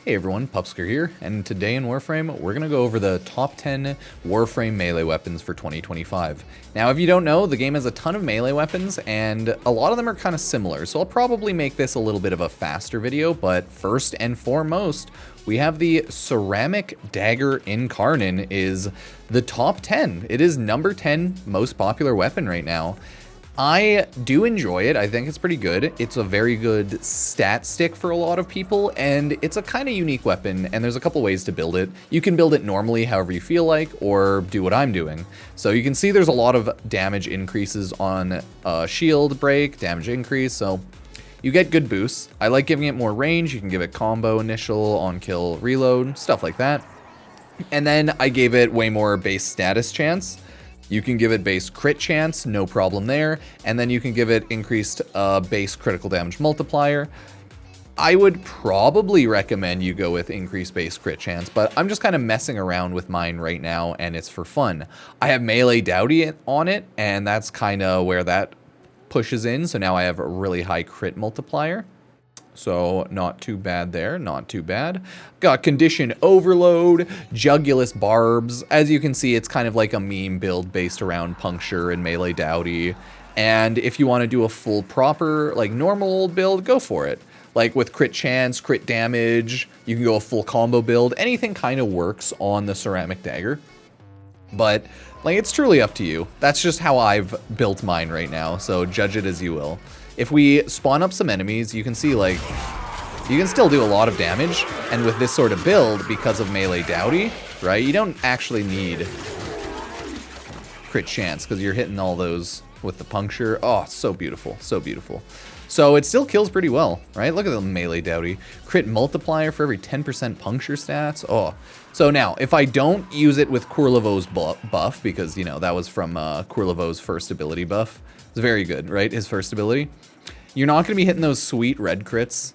Hey everyone, Pupsker here, and today in Warframe, we're going to go over the top 10 Warframe melee weapons for 2025. Now, if you don't know, the game has a ton of melee weapons, and a lot of them are kind of similar, so I'll probably make this a little bit of a faster video, but first and foremost, we have the Ceramic Dagger Incarnon is the top 10. It is number 10 most popular weapon right now. I do enjoy it. I think it's pretty good. It's a very good stat stick for a lot of people, and it's a kind of unique weapon, and there's a couple ways to build it. You can build it normally however you feel like, or do what I'm doing. So you can see there's a lot of damage increases on shield break, damage increase, so you get good boosts. I like giving it more range. You can give it combo, initial, on-kill, reload, stuff like that. And then I gave it way more base status chance. You can give it base crit chance, no problem there, and then you can give it increased base critical damage multiplier. I would probably recommend you go with increased base crit chance, but I'm just kind of messing around with mine right now, and it's for fun. I have melee dowdy on it, and that's kind of where that pushes in, so now I have a really high crit multiplier. So not too bad there, not too bad. Got condition overload, jugulus barbs. As you can see, it's kind of like a meme build based around puncture and melee dowdy. And if you want to do a full proper, like normal old build, go for it. Like with crit chance, crit damage, you can go a full combo build. Anything kind of works on the Ceramic Dagger. But like, it's truly up to you. That's just how I've built mine right now, so judge it as you will. If we spawn up some enemies, you can see, like, you can still do a lot of damage, and with this sort of build, because of melee dowdy, right, you don't actually need crit chance, because you're hitting all those with the puncture. Oh, so beautiful, so beautiful. So it still kills pretty well, right? Look at the melee dowdy. Crit multiplier for every 10% puncture stats. Oh, so now, if I don't use it with Courlevo's buff, because, you know, that was from Courlevo's first ability buff. It's very good, right? His first ability. You're not going to be hitting those sweet red crits,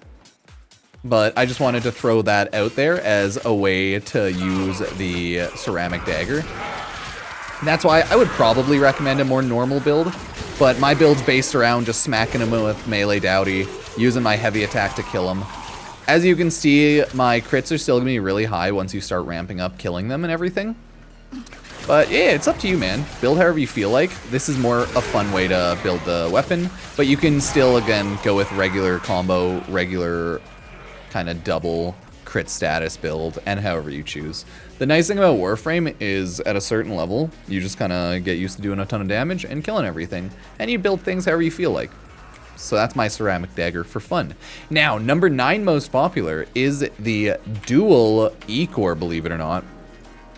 but I just wanted to throw that out there as a way to use the Ceramic Dagger. That's why I would probably recommend a more normal build, but my build's based around just smacking him with melee dowdy, using my heavy attack to kill him. As you can see, my crits are still going to be really high once you start ramping up killing them and everything. But yeah, it's up to you, man. Build however you feel like. This is more a fun way to build the weapon, but you can still, again, go with regular combo, regular kind of double crit status build, and however you choose. The nice thing about Warframe is at a certain level, you just kind of get used to doing a ton of damage and killing everything, and you build things however you feel like. So that's my Ceramic Dagger for fun. Now, number 9 most popular is the dual Ichor, believe it or not.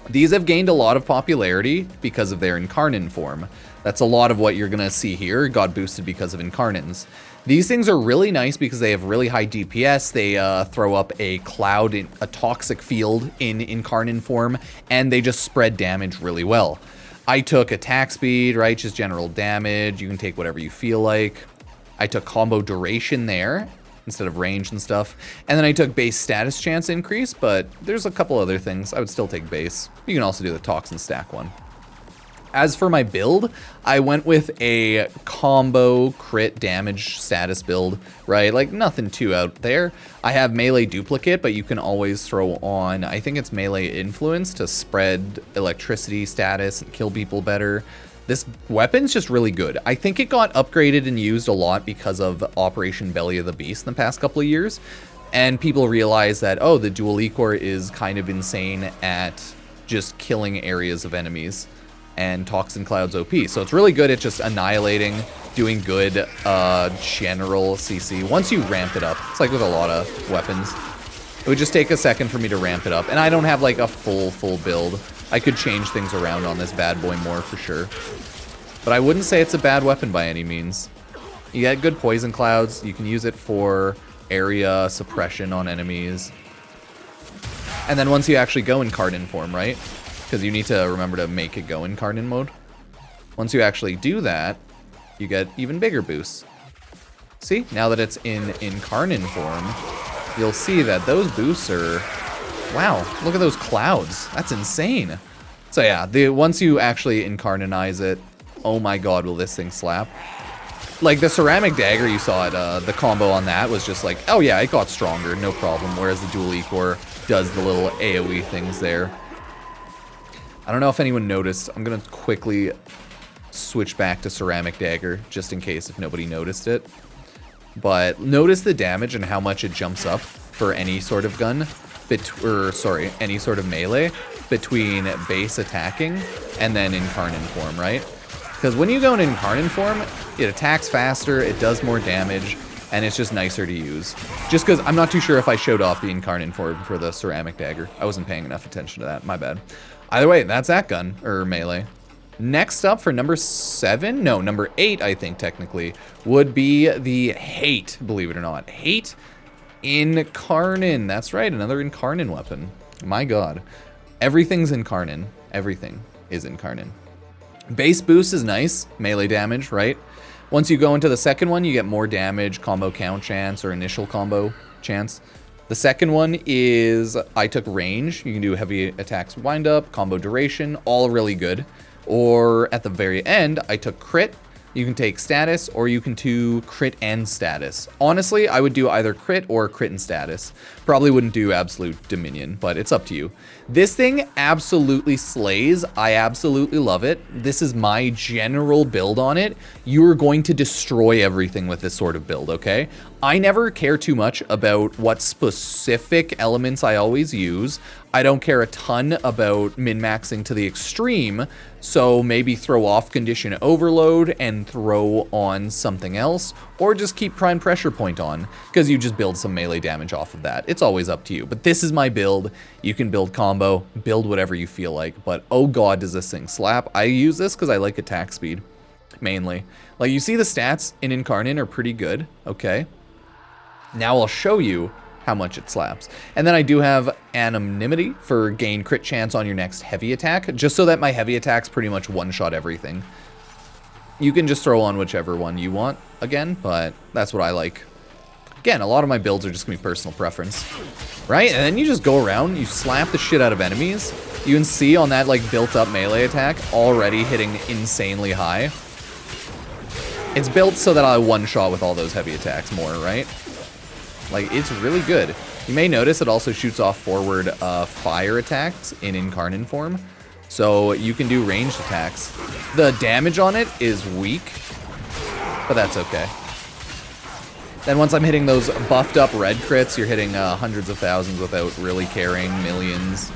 These have gained a lot of popularity because of their Incarnon form. That's a lot of what you're going to see here got boosted because of Incarnons. These things are really nice because they have really high DPS. They throw up a cloud, a toxic field in Incarnon form, and they just spread damage really well. I took attack speed, right, just general damage. You can take whatever you feel like. I took combo duration there instead of range and stuff. And then I took base status chance increase, but there's a couple other things. I would still take base. You can also do the toxin stack one. As for my build, I went with a combo crit damage status build, right? Like nothing too out there. I have melee duplicate, but you can always throw on, I think it's melee influence to spread electricity status and kill people better. This weapon's just really good. I think it got upgraded and used a lot because of Operation Belly of the Beast in the past couple of years. And people realize that, oh, the dual Ichor is kind of insane at just killing areas of enemies. And Toxin Cloud's OP. So it's really good at just annihilating, doing good general CC. Once you ramp it up, it's like with a lot of weapons. It would just take a second for me to ramp it up. And I don't have like a full build. I could change things around on this bad boy more for sure. But I wouldn't say it's a bad weapon by any means. You get good poison clouds. You can use it for area suppression on enemies. And then once you actually go Incarnon form, right? Because you need to remember to make it go Incarnon mode. Once you actually do that, you get even bigger boosts. See, now that it's in Incarnon form, you'll see that those boosts are... Wow, look at those clouds. That's insane. So yeah, once you actually Incarnonize it, oh my god, will this thing slap. Like, the ceramic dagger you saw it, the combo on that was just like, oh yeah, it got stronger, no problem. Whereas the dual Ichor does the little AoE things there. I don't know if anyone noticed. I'm gonna quickly switch back to ceramic dagger, just in case if nobody noticed it. But notice the damage and how much it jumps up for any sort of gun, any sort of melee, between base attacking and then Incarnon form, right? Because when you go in Incarnon form, it attacks faster, it does more damage, and it's just nicer to use. Just because I'm not too sure if I showed off the Incarnon form for the ceramic dagger. I wasn't paying enough attention to that, my bad. Either way, that's that gun, or melee. Next up for number 7, no, number 8, I think technically, would be the Hate, believe it or not. Hate Incarnon. That's right, another Incarnon weapon. My god. Everything's Incarnon. Everything is Incarnon. Base boost is nice, melee damage, right? Once you go into the second one, you get more damage, combo count chance, or initial combo chance. The second one is, I took range. You can do heavy attacks wind up, combo duration, all really good. Or at the very end, I took crit. You can take status, or you can do crit and status. Honestly, I would do either crit or crit and status. Probably wouldn't do absolute dominion, but it's up to you. This thing absolutely slays. I absolutely love it. This is my general build on it. You are going to destroy everything with this sort of build, okay? I never care too much about what specific elements I always use. I don't care a ton about min-maxing to the extreme, so maybe throw off condition overload and throw on something else, or just keep prime pressure point on, because you just build some melee damage off of that. It's always up to you, but this is my build. You can build combo, build whatever you feel like, but oh god, does this thing slap. I use this because I like attack speed, mainly. Like, you see the stats in Incarnon are pretty good, okay? Now I'll show you how much it slaps. And then I do have anonymity for gain crit chance on your next heavy attack, just so that my heavy attacks pretty much one-shot everything. You can just throw on whichever one you want again, but that's what I like. Again, a lot of my builds are just gonna be personal preference, right? And then you just go around, you slap the shit out of enemies. You can see on that like built-up melee attack already hitting insanely high. It's built so that I one-shot with all those heavy attacks more, right? Like, it's really good. You may notice it also shoots off forward fire attacks in Incarnon form, so you can do ranged attacks. The damage on it is weak, but that's okay. Then once I'm hitting those buffed up red crits, you're hitting hundreds of thousands without really caring, millions,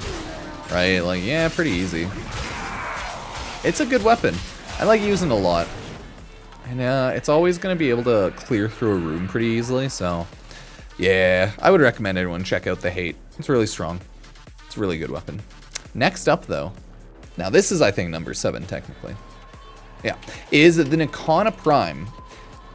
right? Like, yeah, pretty easy. It's a good weapon. I like using it a lot. And it's always going to be able to clear through a room pretty easily, so yeah, I would recommend everyone check out the Hate. It's really strong. It's a really good weapon. Next up, though, now this is, I think, number 7, technically. Yeah, is the Nikana Prime.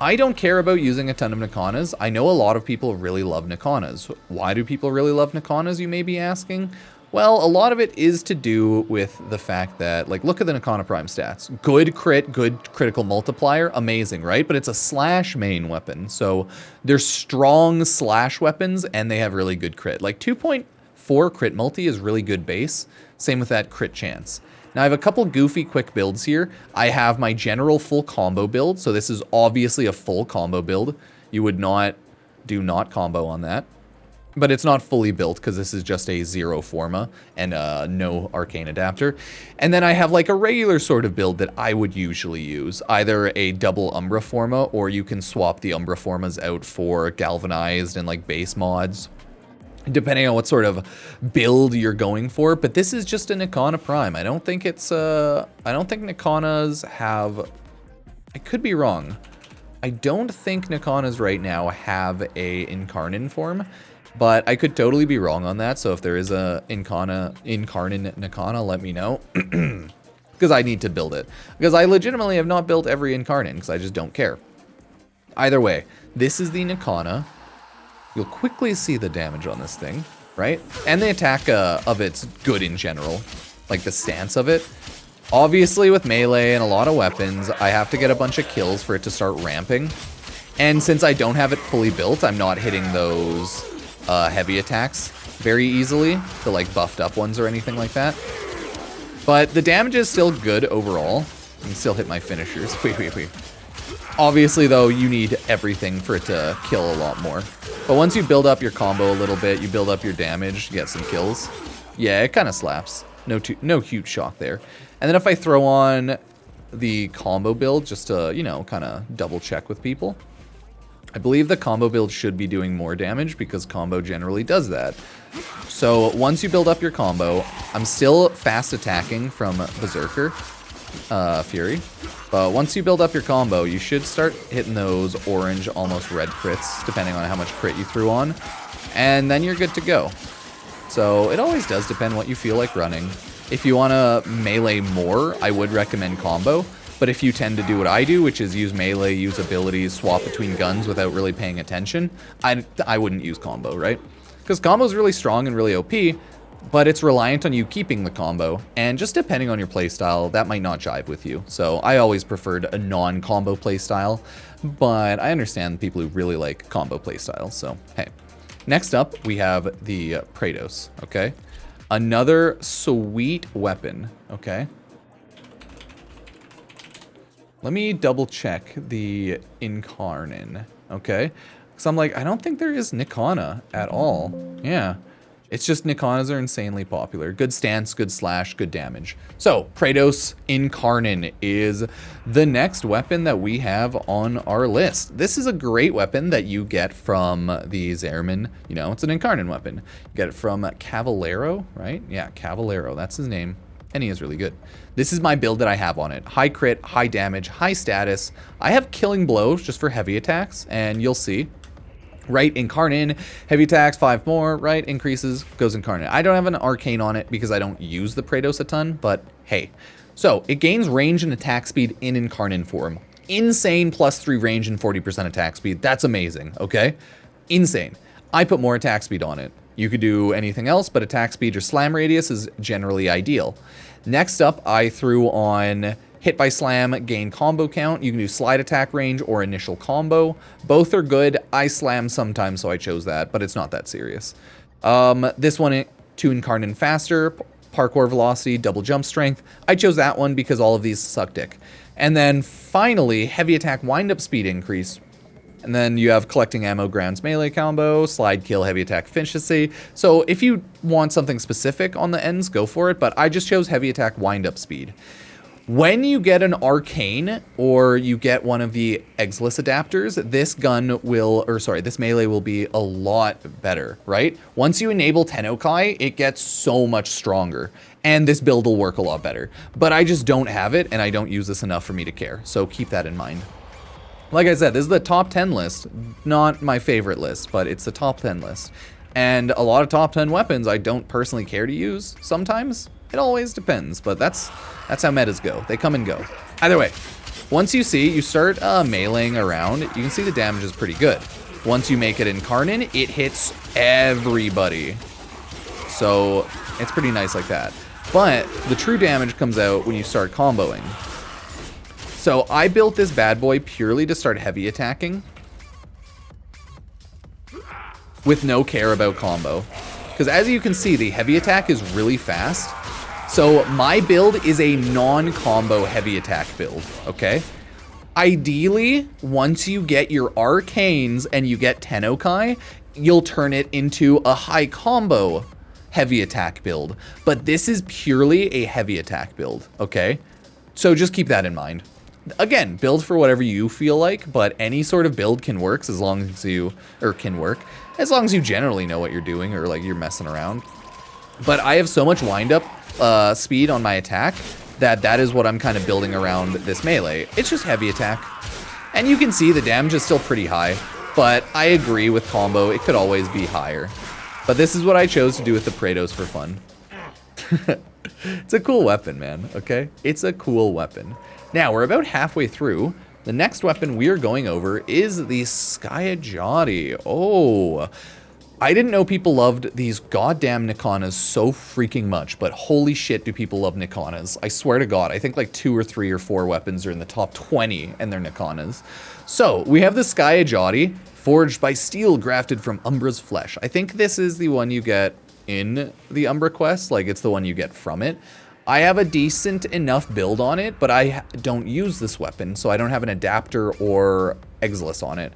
I don't care about using a ton of Nikanas. I know a lot of people really love Nikanas. Why do people really love Nikanas, you may be asking? Well, a lot of it is to do with the fact that, like, look at the Nikana Prime stats. Good crit, good critical multiplier, amazing, right? But it's a slash main weapon, so they're strong slash weapons, and they have really good crit. Like, 2.4 crit multi is really good base. Same with that crit chance. Now, I have a couple goofy quick builds here. I have my general full combo build, so this is obviously a full combo build. You would not do not combo on that. But it's not fully built because this is just a 0 forma and no arcane adapter. And then I have like a regular sort of build that I would usually use. Either a double Umbra forma, or you can swap the Umbra formas out for galvanized and like base mods, depending on what sort of build you're going for. But this is just a Nikana Prime. I don't think it's I don't think Nikanas have, I could be wrong. I don't think Nikanas right now have a Incarnon form. But I could totally be wrong on that, so if there is a Incarnon Nikana, let me know. Because I need to build it. Because I legitimately have not built every Incarnon, because I just don't care. Either way, this is the Nikana. You'll quickly see the damage on this thing, right? And the attack of it's good in general. Like the stance of it. Obviously, with melee and a lot of weapons, I have to get a bunch of kills for it to start ramping. And since I don't have it fully built, I'm not hitting those heavy attacks very easily, the like buffed up ones or anything like that. But the damage is still good overall. I can still hit my finishers. Wait. Obviously, though, you need everything for it to kill a lot more. But once you build up your combo a little bit, you build up your damage, you get some kills. Yeah, it kind of slaps. No huge shock there. And then if I throw on the combo build, just to, you know, kind of double check with people, I believe the combo build should be doing more damage because combo generally does that. So once you build up your combo, I'm still fast attacking from Berserker Fury. But once you build up your combo, you should start hitting those orange, almost red crits, depending on how much crit you threw on. And then you're good to go. So it always does depend what you feel like running. If you want to melee more, I would recommend combo. But if you tend to do what I do, which is use melee, use abilities, swap between guns without really paying attention, I wouldn't use combo, right? Because combo is really strong and really OP, but it's reliant on you keeping the combo. And just depending on your playstyle, that might not jive with you. So I always preferred a non-combo playstyle, but I understand people who really like combo playstyles. So, hey. Next up, we have the Praedos, okay? Another sweet weapon, okay? Let me double check the Incarnon, okay? Because I'm like, I don't think there is Nikana at all. Yeah. It's just Nikanas are insanely popular. Good stance, good slash, good damage. So, Praedos Incarnon is the next weapon that we have on our list. This is a great weapon that you get from these airmen. You know, it's an Incarnon weapon. You get it from Cavallero, right? Yeah, Cavallero, that's his name. And he is really good. This is my build that I have on it. High crit, high damage, high status. I have killing blows just for heavy attacks, and you'll see. Right, Incarnon, heavy attacks, 5 more, right, increases, goes Incarnon. I don't have an arcane on it because I don't use the Praedos a ton, but hey. So, it gains range and attack speed in Incarnon form. Insane +3 range and 40% attack speed. That's amazing, okay? Insane. I put more attack speed on it. You could do anything else, but attack speed or slam radius is generally ideal. Next up, I threw on hit by slam, gain combo count. You can do slide attack range or initial combo. Both are good. I slam sometimes, so I chose that, but it's not that serious. This one, to Incarnon faster, parkour velocity, double jump strength. I chose that one because all of these suck dick. And then finally, heavy attack wind-up speed increase. And then you have collecting ammo, grounds, melee combo, slide, kill, heavy attack, efficiency. So if you want something specific on the ends, go for it. But I just chose heavy attack wind-up speed. When you get an arcane or you get one of the Exilus adapters, this this melee will be a lot better, right? Once you enable Tennokai, it gets so much stronger. And this build will work a lot better. But I just don't have it, and I don't use this enough for me to care. So keep that in mind. Like I said, this is the top 10 list. Not my favorite list, but it's the top 10 list. And a lot of top 10 weapons I don't personally care to use sometimes. It always depends, but that's how metas go. They come and go. Either way, once you start meleeing around, you can see the damage is pretty good. Once you make it Incarnon, it hits everybody. So it's pretty nice like that. But the true damage comes out when you start comboing. So I built this bad boy purely to start heavy attacking with no care about combo. Because as you can see, the heavy attack is really fast. So my build is a non-combo heavy attack build, okay? Ideally, once you get your arcanes and you get Tennokai, you'll turn it into a high combo heavy attack build. But this is purely a heavy attack build, okay? So just keep that in mind. Again, build for whatever you feel like, but any sort of build can work as long as you generally know what you're doing or like you're messing around. But I have so much wind-up speed on my attack that is what I'm kind of building around this melee. It's just heavy attack. And you can see the damage is still pretty high, but I agree with combo, it could always be higher. But this is what I chose to do with the Praedos for fun. It's a cool weapon, man, okay? It's a cool weapon. Now, we're about halfway through. The next weapon we are going over is the Skiajati. Oh, I didn't know people loved these goddamn Nikanas so freaking much, but holy shit do people love Nikanas. I swear to God, I think like 2 or 3 or 4 weapons are in the top 20 and they're Nikanas. So, we have the Skiajati, forged by steel grafted from Umbra's flesh. I think this is the one you get in the Umbra quest, like it's the one you get from it. I have a decent enough build on it, but I don't use this weapon, so I don't have an adapter or Exilis on it.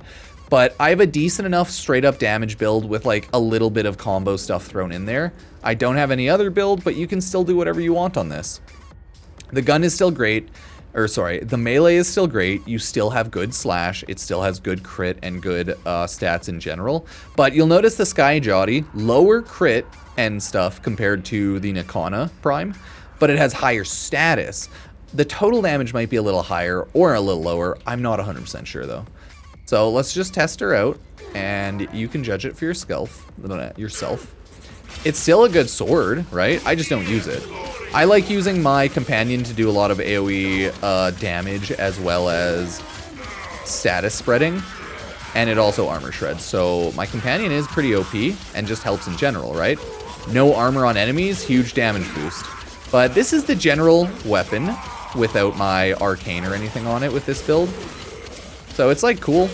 But I have a decent enough straight up damage build with like a little bit of combo stuff thrown in there. I don't have any other build, but you can still do whatever you want on this. The gun is still great. Or sorry, the melee is still great. You still have good slash. It still has good crit and good stats in general. But you'll notice the Skiajati, lower crit and stuff compared to the Nikana Prime, but it has higher status. The total damage might be a little higher or a little lower. I'm not 100% sure though. So let's just test her out and you can judge it for yourself. It's still a good sword, right? I just don't use it. I like using my companion to do a lot of AoE damage as well as status spreading, and it also armor shreds. So my companion is pretty OP and just helps in general, right? No armor on enemies, huge damage boost. But this is the general weapon without my arcane or anything on it with this build. So it's like cool.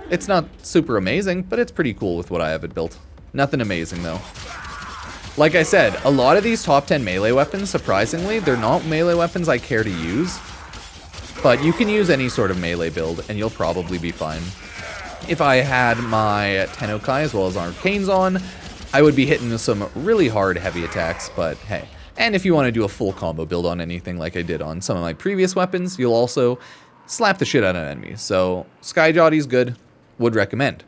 It's not super amazing, but it's pretty cool with what I have it built. Nothing amazing though. Like I said, a lot of these top 10 melee weapons, surprisingly, they're not melee weapons I care to use. But you can use any sort of melee build, and you'll probably be fine. If I had my Tennokai as well as Arcanes on, I would be hitting some really hard heavy attacks, but hey. And if you want to do a full combo build on anything like I did on some of my previous weapons, you'll also slap the shit out of enemies. So, Skiajati's good. Would recommend.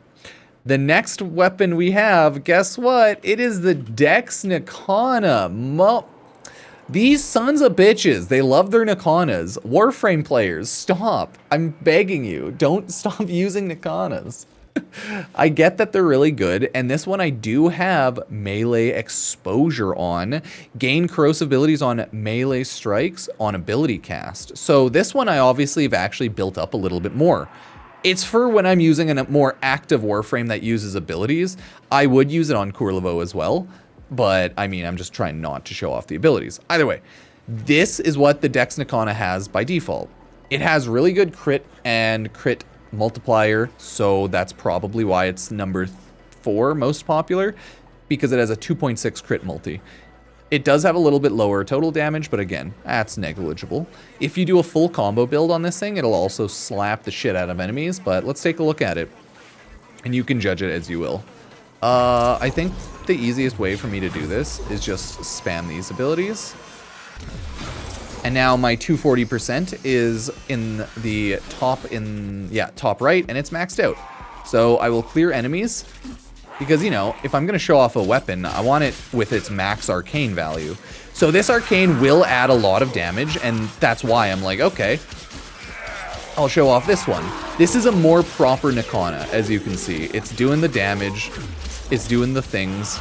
The next weapon we have, guess what? It is the Dex Nikana. These sons of bitches, they love their Nikanas. Warframe players, stop. I'm begging you, don't stop using Nikanas. I get that they're really good, and this one I do have melee exposure on. Gain corrosive abilities on melee strikes on ability cast. So this one I obviously have actually built up a little bit more. It's for when I'm using a more active Warframe that uses abilities. I would use it on Kurlevo as well, but I mean, I'm just trying not to show off the abilities. Either way, this is what the Dex Nikana has by default. It has really good crit and crit multiplier, so that's probably why it's number 4 most popular, because it has a 2.6 crit multi. It does have a little bit lower total damage, but again, that's negligible. If you do a full combo build on this thing, it'll also slap the shit out of enemies, but let's take a look at it, and you can judge it as you will. I think the easiest way for me to do this is just spam these abilities. And now my 240% is in the top right, and it's maxed out. So I will clear enemies. Because, you know, if I'm going to show off a weapon, I want it with its max arcane value. So this arcane will add a lot of damage, and that's why I'm like, okay, I'll show off this one. This is a more proper Nikana, as you can see. It's doing the damage, it's doing the things,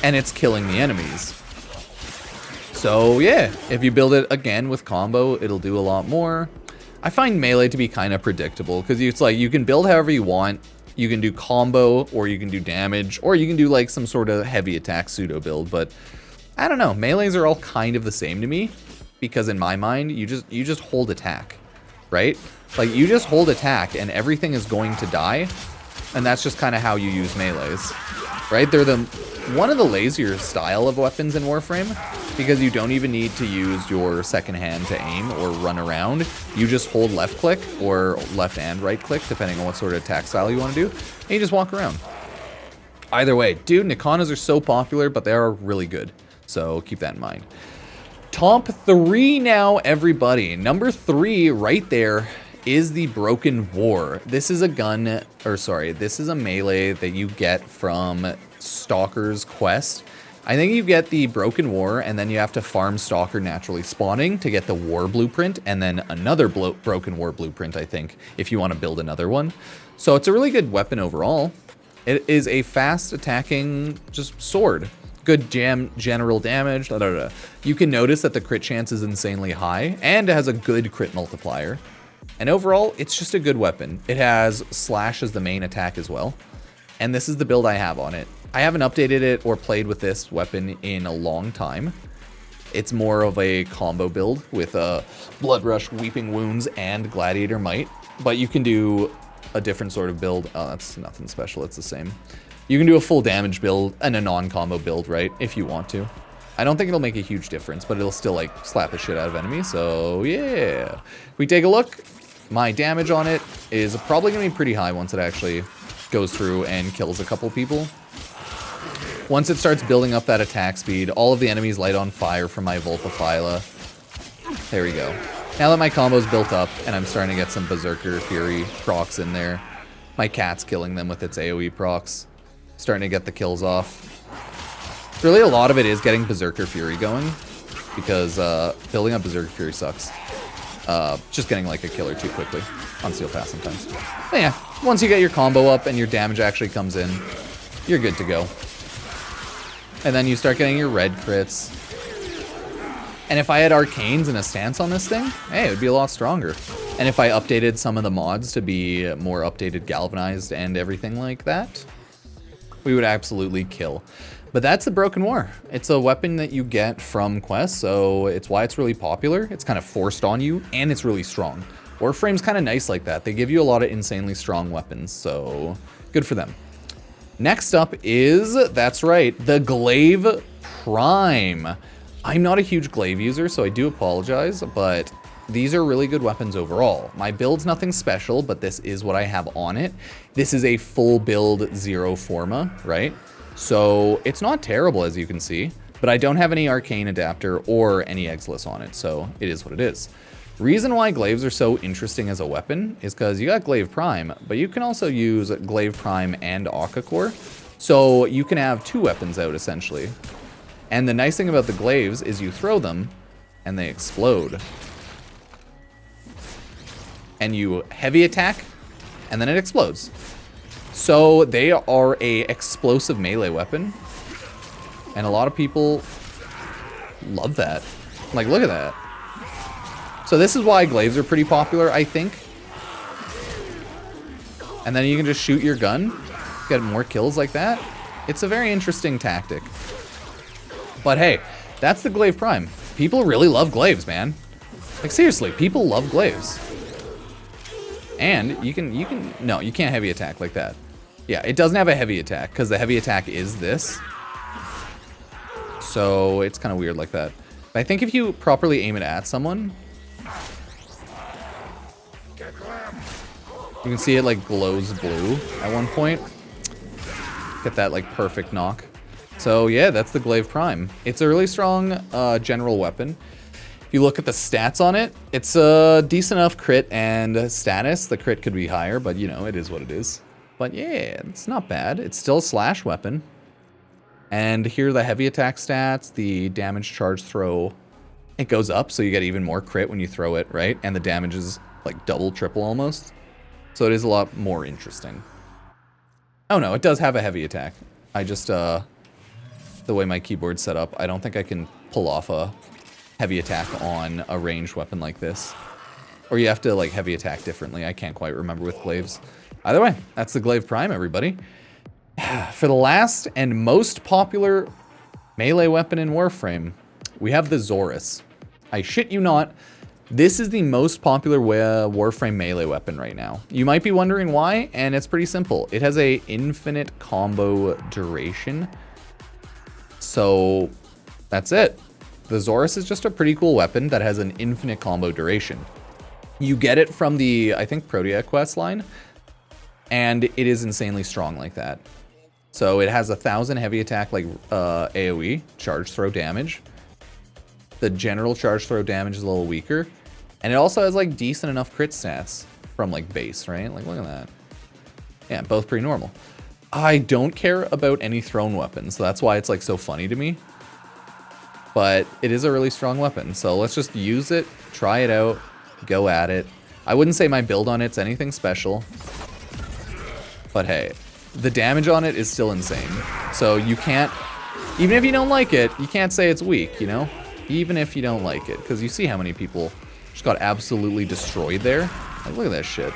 and it's killing the enemies. So, yeah, if you build it again with combo, it'll do a lot more. I find melee to be kind of predictable, because it's like, you can build however you want. You can do combo, or you can do damage, or you can do like some sort of heavy attack pseudo build, but I don't know. Melees are all kind of the same to me, because in my mind, you just hold attack, right? Like you just hold attack and everything is going to die, and that's just kind of how you use melees, right? They're one of the lazier style of weapons in Warframe, because you don't even need to use your second hand to aim or run around. You just hold left click or left and right click, depending on what sort of attack style you want to do, and you just walk around. Either way, dude, Nikanas are so popular, but they are really good, so keep that in mind. Top 3 now, everybody. Number 3 right there is the Broken War. This is a gun, or sorry, this is a melee that you get from Stalker's Quest. I think you get the Broken War, and then you have to farm Stalker naturally spawning to get the War Blueprint, and then another Broken War Blueprint, I think, if you want to build another one. So it's a really good weapon overall. It is a fast attacking just sword. Good general damage. You can notice that the crit chance is insanely high, and it has a good crit multiplier. And overall, it's just a good weapon. It has slash as the main attack as well. And this is the build I have on it. I haven't updated it or played with this weapon in a long time. It's more of a combo build with a Blood Rush, Weeping Wounds, and Gladiator Might. But you can do a different sort of build. Oh, that's nothing special. It's the same. You can do a full damage build and a non-combo build, right? If you want to. I don't think it'll make a huge difference, but it'll still like slap the shit out of enemies. So yeah, if we take a look, my damage on it is probably gonna be pretty high once it actually goes through and kills a couple people. Once it starts building up that attack speed, all of the enemies light on fire from my Vulpaphyla. There we go. Now that my combo's built up and I'm starting to get some Berserker Fury procs in there, my cat's killing them with its AoE procs. Starting to get the kills off. Really, a lot of it is getting Berserker Fury going, because building up Berserker Fury sucks. Just getting like a kill or two quickly on Steel Pass sometimes. But yeah, once you get your combo up and your damage actually comes in, you're good to go. And then you start getting your red crits. And if I had arcanes and a stance on this thing, hey, it would be a lot stronger. And if I updated some of the mods to be more updated, galvanized, and everything like that, we would absolutely kill. But that's the Broken War. It's a weapon that you get from quests, so it's why it's really popular. It's kind of forced on you, and it's really strong. Warframe's kind of nice like that. They give you a lot of insanely strong weapons, so good for them. Next up is, that's right, the Glaive Prime. I'm not a huge Glaive user, so I do apologize, but these are really good weapons overall. My build's nothing special, but this is what I have on it. This is a full build Zero Forma, right? So it's not terrible, as you can see, but I don't have any Arcane Adapter or any Exilus on it, so it is what it is. Reason why Glaives are so interesting as a weapon is because you got Glaive Prime, but you can also use Glaive Prime and Core, so you can have two weapons out, essentially. And the nice thing about the Glaives is you throw them, and they explode. And you heavy attack, and then it explodes. So they are a explosive melee weapon, and a lot of people love that. Like, look at that. So this is why Glaives are pretty popular, I think. And then you can just shoot your gun, get more kills like that. It's a very interesting tactic. But hey, that's the Glaive Prime. People really love Glaives, man. Like, seriously, people love Glaives. And you can, no, you can't heavy attack like that. Yeah, it doesn't have a heavy attack, because the heavy attack is this. So it's kind of weird like that. But I think if you properly aim it at someone, you can see it like glows blue at one point. Get that like perfect knock. So yeah, that's the Glaive Prime. It's a really strong general weapon. If you look at the stats on it, it's a decent enough crit and status. The crit could be higher, but you know, it is what it is. But yeah, it's not bad. It's still a slash weapon. And here are the heavy attack stats, the damage charge throw. It goes up, so you get even more crit when you throw it, right? And the damage is like double, triple almost. So it is a lot more interesting. Oh no, it does have a heavy attack. I just, the way my keyboard's set up, I don't think I can pull off a heavy attack on a ranged weapon like this. Or you have to like heavy attack differently. I can't quite remember with Glaives. Either way, that's the Glaive Prime, everybody. For the last and most popular melee weapon in Warframe, we have the Xoris. I shit you not, this is the most popular Warframe melee weapon right now. You might be wondering why, and it's pretty simple. It has a infinite combo duration. So that's it. The Xoris is just a pretty cool weapon that has an infinite combo duration. You get it from the, I think, Protea quest line, and it is insanely strong like that. So it has 1,000 heavy attack like AoE, charge throw damage. The general charge throw damage is a little weaker. And it also has like decent enough crit stats from like base, right? Like look at that. Yeah, both pretty normal. I don't care about any thrown weapons, so that's why it's like so funny to me. But it is a really strong weapon, so let's just use it, try it out, go at it. I wouldn't say my build on it's anything special. But hey, the damage on it is still insane. So you can't, even if you don't like it, you can't say it's weak, you know? Even if you don't like it, because you see how many people just got absolutely destroyed there. Like, look at that shit.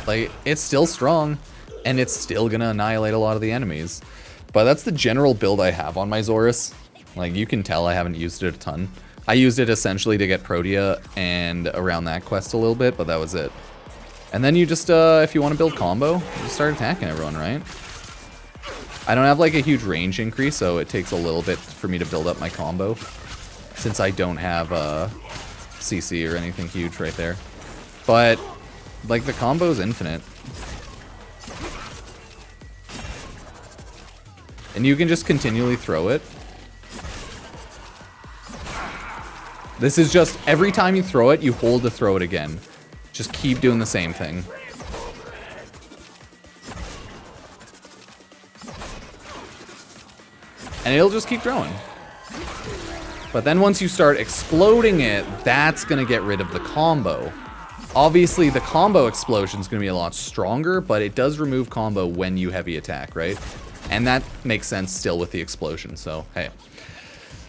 Like, it's still strong, and it's still gonna annihilate a lot of the enemies. But that's the general build I have on my Xoris. Like, you can tell I haven't used it a ton. I used it essentially to get Protea and around that quest a little bit, but that was it. And then you just, if you want to build combo, just start attacking everyone, right? I don't have like a huge range increase, so it takes a little bit for me to build up my combo. Since I don't have CC or anything huge right there. But, like, the combo is infinite. And you can just continually throw it. This is just, every time you throw it, you hold to throw it again. Just keep doing the same thing. And it'll just keep growing. But then once you start exploding it, that's going to get rid of the combo. Obviously, the combo explosion is going to be a lot stronger, but it does remove combo when you heavy attack, right? And that makes sense still with the explosion, so hey.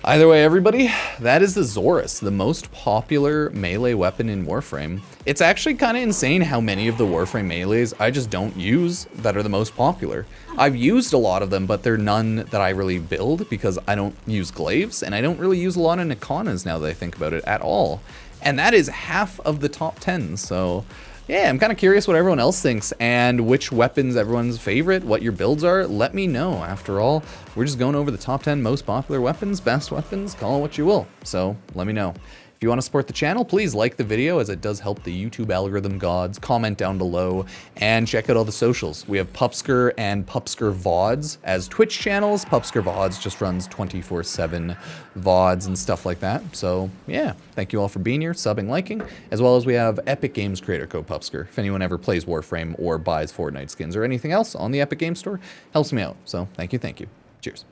Either way, everybody, that is the Xoris, the most popular melee weapon in Warframe. It's actually kind of insane how many of the Warframe melees I just don't use that are the most popular. I've used a lot of them, but they're none that I really build because I don't use glaives, and I don't really use a lot of Nikanas now that I think about it at all. And that is half of the top 10, so yeah, I'm kind of curious what everyone else thinks and which weapons everyone's favorite, what your builds are. Let me know. After all, we're just going over the top 10 most popular weapons, best weapons, call it what you will. So let me know. If you want to support the channel, please like the video as it does help the YouTube algorithm gods. Comment down below and check out all the socials. We have Pupsker and Pupsker VODs as Twitch channels. Pupsker VODs just runs 24/7 VODs and stuff like that. So yeah, thank you all for being here, subbing, liking, as well as we have Epic Games creator code Pupsker. If anyone ever plays Warframe or buys Fortnite skins or anything else on the Epic Games Store, helps me out. So thank you, thank you. Cheers.